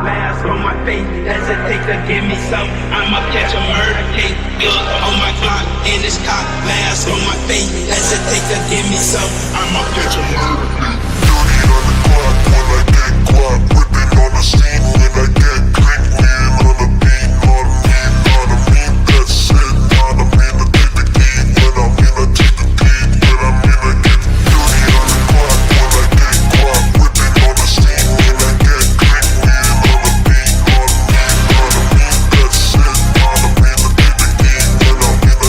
mask on my face. Hesitate to give me some, I'ma catch a murder case. Look on my clock in this cop, mask on my face. Hesitate to give me some, I'ma catch a murder case. Dirty on the clock when I get guap, whipping on the scene when I get clean, leaning on the beat, on me, that's it. On me to take the key, when I'm in I take the beat, when I'm in I get dirty on the clock when I get guap, whipping on the scene when I get clean, leaning on the beat, on me, that's it. On me to take the key, when I'm in I take the beat, when I'm in I get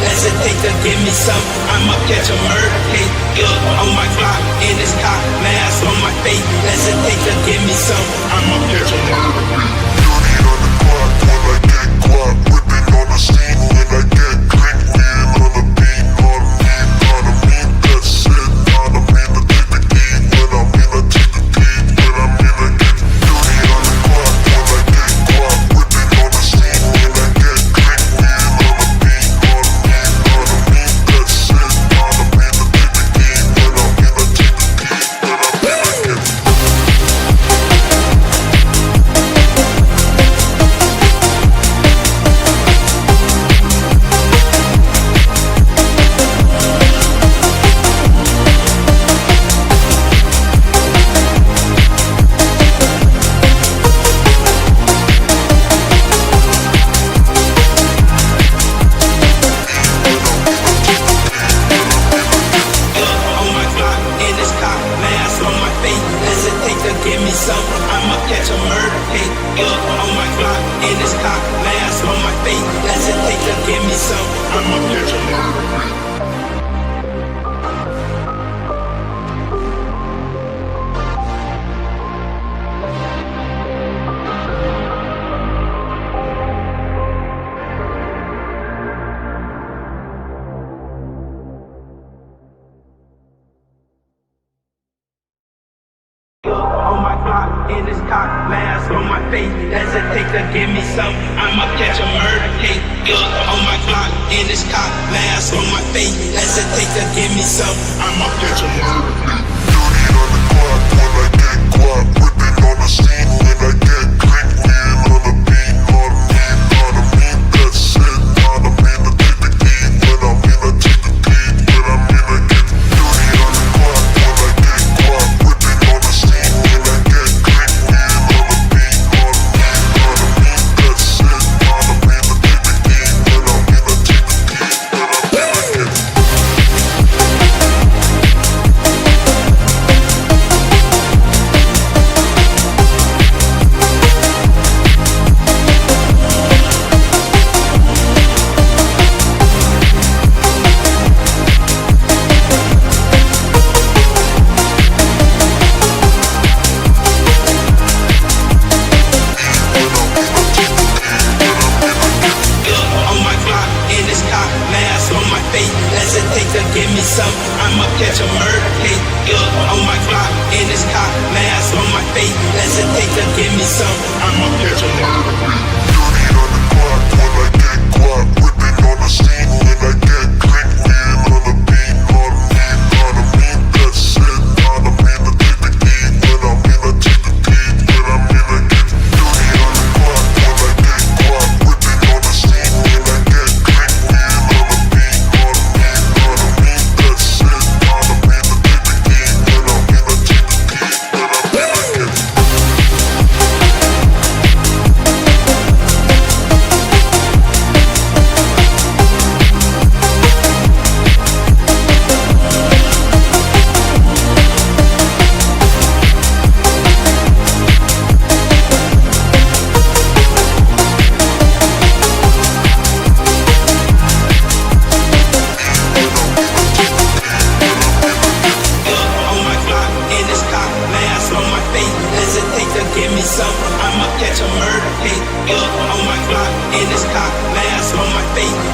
hesitate to give me some, I'ma catch a murder case. Look on my clock in this cop, mask on my face. Hesitate to give me some, I'ma catch a murder case. dirty on the clock when I get guap, whipping on the scene when I get clean, leaning on the beat, on me, that's it. On me to take the key, when I'm in I take the beat, when I'm in I get dirty on the clock when I get guap, whipping on the scene when I get clean, leaning on the beat, on me, that's it. On me to take the key, when I'm in I take the beat, when I'm in I get give me some, I'ma catch a murder case. Look on my clock in this cop, mask on my face. Hesitate to give me some, I'ma catch a murder case. On my clock in this cop, mask on my face. Hesitate to give me some, I'ma catch a murder case. Look on my clock in this cop, mask on my face. Hesitate to give me some, I'ma catch a murder case. dirty on the clock when I get guap, whipping on the scene when I get clean, leaning on the beat, on me, that's it. On me to take the key, when I'm in I take the beat, when I'm in I get dirty on the clock when I get guap, whipping on the scene when I get clean, leaning on the beat, on me, that's it. On me to take the key, when I'm in I take the beat, when I'm in I get hesitate to give me some, I'ma catch a murder case. Look on my clock in this cop, mask on my face. Hesitate to give me some, I'ma catch a murder case. dirty on the clock when I get guap, whipping on the scene when I get clean, leaning on the beat, on me, that's it. On me to take the key, when I'm in I take the beat, when I'm in I get dirty on the clock when I get guap, whipping on the scene when I get clean, leaning on the beat, on me, that's it. On me to take the key, when I'm in I take the beat, when I'm in I get on my clock in this cop, mask on my face. Hesitate give me some, I'ma catch a murder case. Gun on my Glock, and it's cock, mask on my face.